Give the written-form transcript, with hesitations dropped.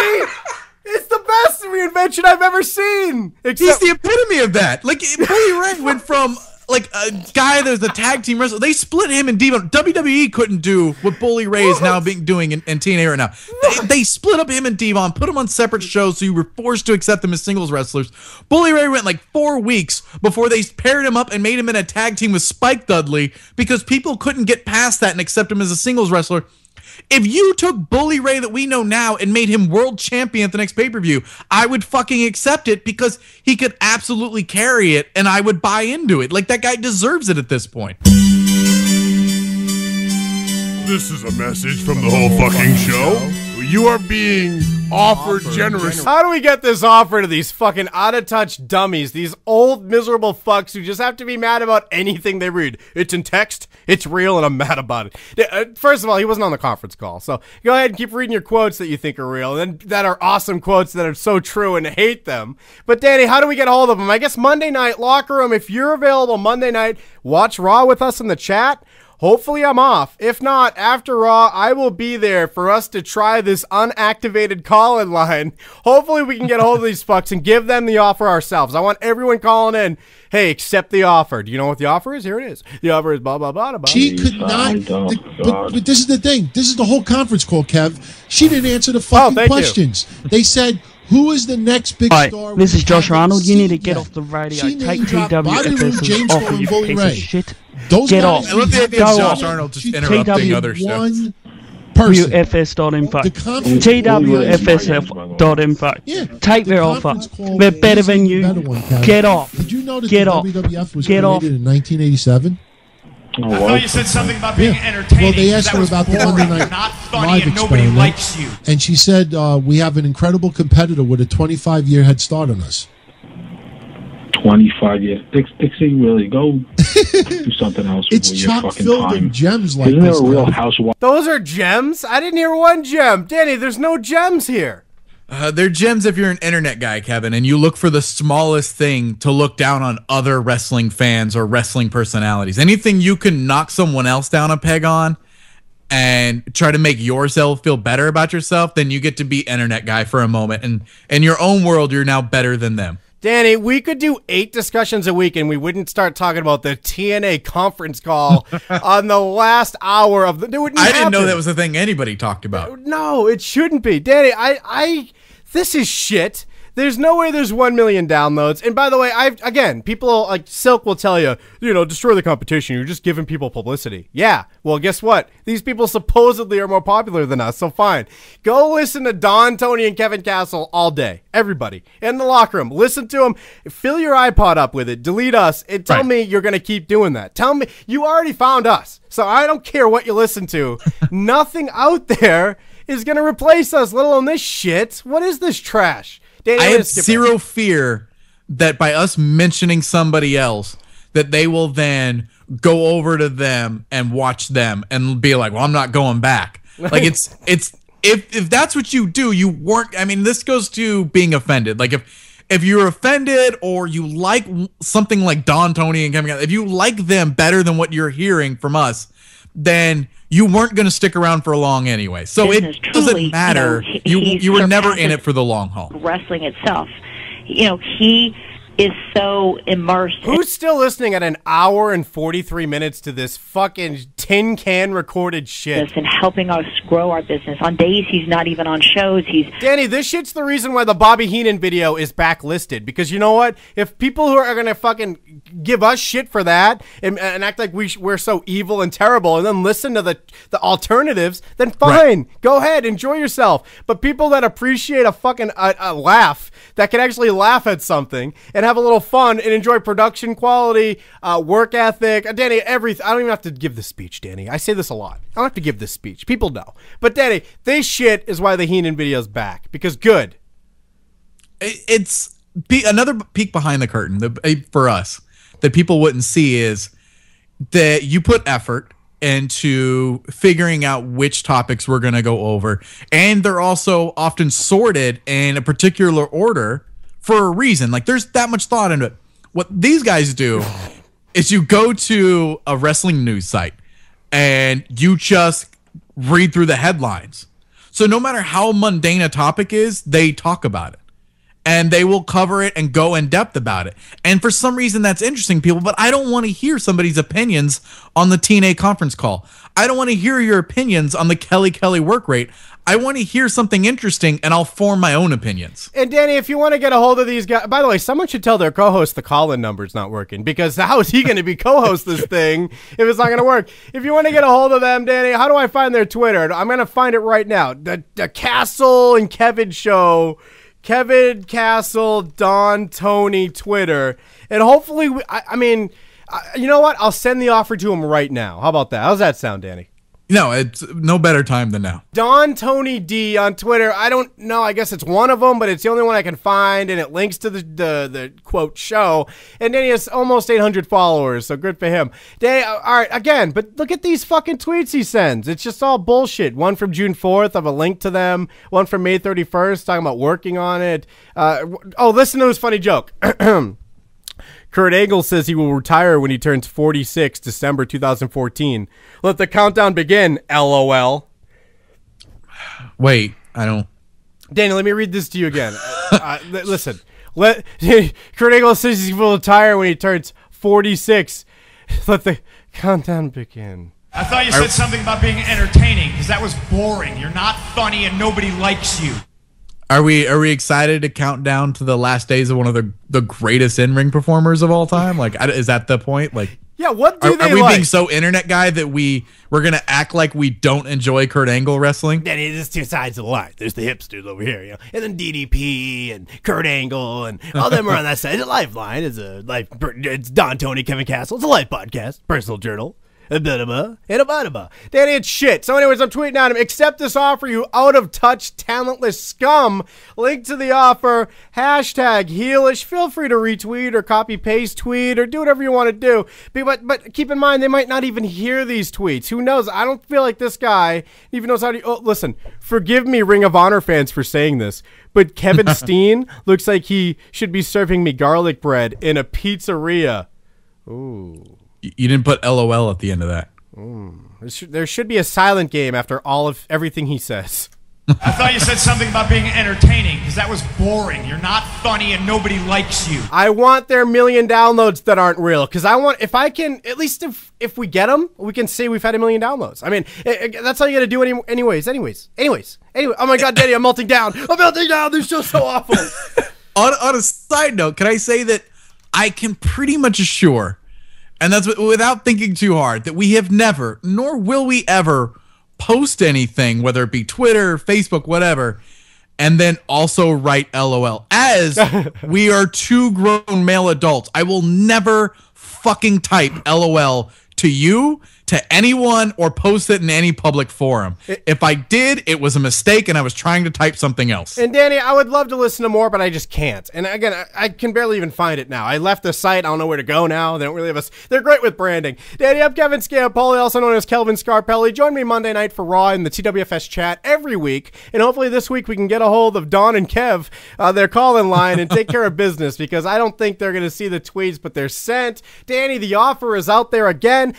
See? It's the best reinvention I've ever seen. He's the epitome of that. Like, Bully Ray went from like a guy that was a tag team wrestler. They split him and Devon. WWE couldn't do what Bully Ray is now doing in TNA right now. They split up him and Devon, put him on separate shows, so you were forced to accept them as singles wrestlers. Bully Ray went like 4 weeks before they paired him up and made him in a tag team with Spike Dudley because people couldn't get past that and accept him as a singles wrestler. If you took Bully Ray that we know now and made him world champion at the next pay-per-view, I would fucking accept it because he could absolutely carry it and I would buy into it. Like, that guy deserves it at this point. This is a message from the whole fucking show. You are being offered generous. How do we get this offer to these fucking out-of-touch dummies, these old miserable fucks who just have to be mad about anything they read? It's in text, it's real, and I'm mad about it. First of all, he wasn't on the conference call, so go ahead and keep reading your quotes that you think are real, and then that are awesome quotes that are so true and hate them. But Danny, how do we get a hold of them? I guess Monday night, Locker Room, if you're available Monday night, watch Raw with us in the chat. Hopefully I'm off. If not, after Raw, I will be there for us to try this unactivated call-in line. Hopefully we can get a hold of these fucks and give them the offer ourselves. I want everyone calling in, hey, accept the offer. Do you know what the offer is? Here it is. The offer is blah, blah, blah, blah. She could not. But this is the thing. This is the whole conference call, Kev. She didn't answer the fucking questions. They said, who is the next big star? This is Josh Arnold. You need to get off the radio. Take TWFS off of you piece of shit. Get off. I love the idea of Josh Arnold just interrupting other stuff. TWFS.info. TWFS.info. Yeah, take their offer. They're better than you. Get off. Did you know that Get the off. WWF was Get created off. in 1987? I thought you said something about being entertaining. Well, they asked her about the Monday Night not funny Live and nobody experiment, likes you. and she said, we have an incredible competitor with a 25-year head start on us. 25 years. Dixie, really, go do something else It's with your chock fucking filled time. with gems like Isn't there this. a real man. housewife? Those are gems? I didn't hear one gem. Danny, there's no gems here. They're gems if you're an internet guy, Kevin, and you look for the smallest thing to look down on other wrestling fans or wrestling personalities. Anything you can knock someone else down a peg on and try to make yourself feel better about yourself, then you get to be internet guy for a moment. And in your own world, you're now better than them. Danny, we could do 8 discussions a week and we wouldn't start talking about the TNA conference call on the last hour of the... I didn't know that was a thing anybody talked about. No, it shouldn't be. Danny, this is shit. There's no way there's 1 million downloads. And by the way, again, people like Silk will tell you, destroy the competition. You're just giving people publicity. Yeah. Well, guess what? These people supposedly are more popular than us. So fine. Go listen to Don, Tony, and Kevin Castle all day. Everybody in the locker room. Listen to them. Fill your iPod up with it. Delete us. And tell me you're going to keep doing that. Tell me you already found us. So I don't care what you listen to. Nothing out there is going to replace us, let alone this shit. What is this trash? Danny, I have zero fear that by us mentioning somebody else, that they will then go over to them and watch them and be like, well, I'm not going back. Like if that's what you do, you weren't. I mean, this goes to being offended. Like if you're offended or you like something like Don, Tony, and Kevin, if you like them better than what you're hearing from us, then you weren't going to stick around for long anyway. So it doesn't matter. You were never in it for the long haul. Wrestling itself. He is so immersed. Who's still listening at an hour and 43 minutes to this fucking tin can recorded shit? And helping us grow our business. On days he's not even on shows. Danny, this shit's the reason why the Bobby Heenan video is backlisted. Because you know what? If people who are going to fucking give us shit for that and act like we're so evil and terrible and then listen to the alternatives, then fine. Right. Go ahead. Enjoy yourself. But people that appreciate a fucking a laugh, that can actually laugh at something and have a little fun and enjoy production quality, work ethic. Danny, everything. I don't even have to give this speech, Danny. I say this a lot. I don't have to give this speech. People know. But Danny, this shit is why the Heenan video's back. Because good. It's another peek behind the curtain for us that people wouldn't see is that you put effort into figuring out which topics we're going to go over. And they're also often sorted in a particular order for a reason. Like there's that much thought into it. What these guys do is you go to a wrestling news site and you just read through the headlines. So no matter how mundane a topic is, they talk about it. And they will cover it and go in depth about it. And for some reason, that's interesting, people. But I don't want to hear somebody's opinions on the TNA conference call. I don't want to hear your opinions on the Kelly work rate. I want to hear something interesting, and I'll form my own opinions. And Danny, if you want to get a hold of these guys, by the way, someone should tell their co-host the call-in number's not working, because how is he going to be co-host this thing if it's not going to work? If you want to get a hold of them, Danny, how do I find their Twitter? I'm going to find it right now. The Castle and Kevin show. Kevin Castle, Don, Tony, Twitter. And hopefully, I mean, you know what? I'll send the offer to him right now. How about that? How's that sound, Danny? No, it's no better time than now. Don Tony D on Twitter. I don't know. I guess it's one of them, but it's the only one I can find, and it links to the quote show. And then he has almost 800 followers, so good for him. All right, again, but look at these fucking tweets he sends. It's just all bullshit. One from June 4th, I have a link to them. One from May 31st, talking about working on it. Listen to this funny joke. Kurt Angle says he will retire when he turns 46, December 2014. Let the countdown begin, LOL. Wait, I don't... Danny, let me read this to you again. Listen. Kurt Angle says he will retire when he turns 46. Let the countdown begin. I thought you said something about being entertaining, because that was boring. You're not funny and nobody likes you. Are we excited to count down to the last days of one of the greatest in-ring performers of all time? Like, is that the point? Like, yeah, what do they are we like? being so internet guy that we're gonna act like we don't enjoy Kurt Angle wrestling? Danny, there's two sides of the line. There's the hipsters over here, you know, and then DDP and Kurt Angle and all them are on that side. The Lifeline is it's Don, Tony, Kevin Castle. It's a life podcast, personal journal. Danny, it's shit. So anyways, I'm tweeting at him. Accept this offer, you out-of-touch, talentless scum. Link to the offer. Hashtag Heelish. Feel free to retweet or copy-paste tweet or do whatever you want to do. But keep in mind, they might not even hear these tweets. Who knows? I don't feel like this guy even knows how to... Oh, listen, forgive me, Ring of Honor fans, for saying this, but Kevin Steen looks like he should be serving me garlic bread in a pizzeria. Ooh. You didn't put LOL at the end of that. There should be a silent game after everything he says. I thought you said something about being entertaining, because that was boring. You're not funny and nobody likes you. I want their 1 million downloads that aren't real, because I want, if I can, at least if we get them, we can say we've had 1 million downloads. I mean, that's all you got to do anyways. Anyway, oh my God, Daddy, I'm melting down. This show's so awful. On a side note, can I say that I can pretty much assure, and that's without thinking too hard, that we have never, nor will we ever, post anything, whether it be Twitter, Facebook, whatever, and then also write LOL. As we are two grown male adults, I will never fucking type LOL to you, to anyone, or post it in any public forum. If I did, it was a mistake, and I was trying to type something else. And Danny, I would love to listen to more, but I just can't. And again, I can barely even find it now. I left the site. I don't know where to go now. They don't really have us. They're great with branding. Danny, I'm Kevin Scampoli, also known as Kelvin Scarpelli. Join me Monday night for Raw in the TWFS chat every week. And hopefully this week we can get a hold of Don and Kev, their call-in line, and take care of business, because I don't think they're going to see the tweets, but they're sent. Danny, the offer is out there again.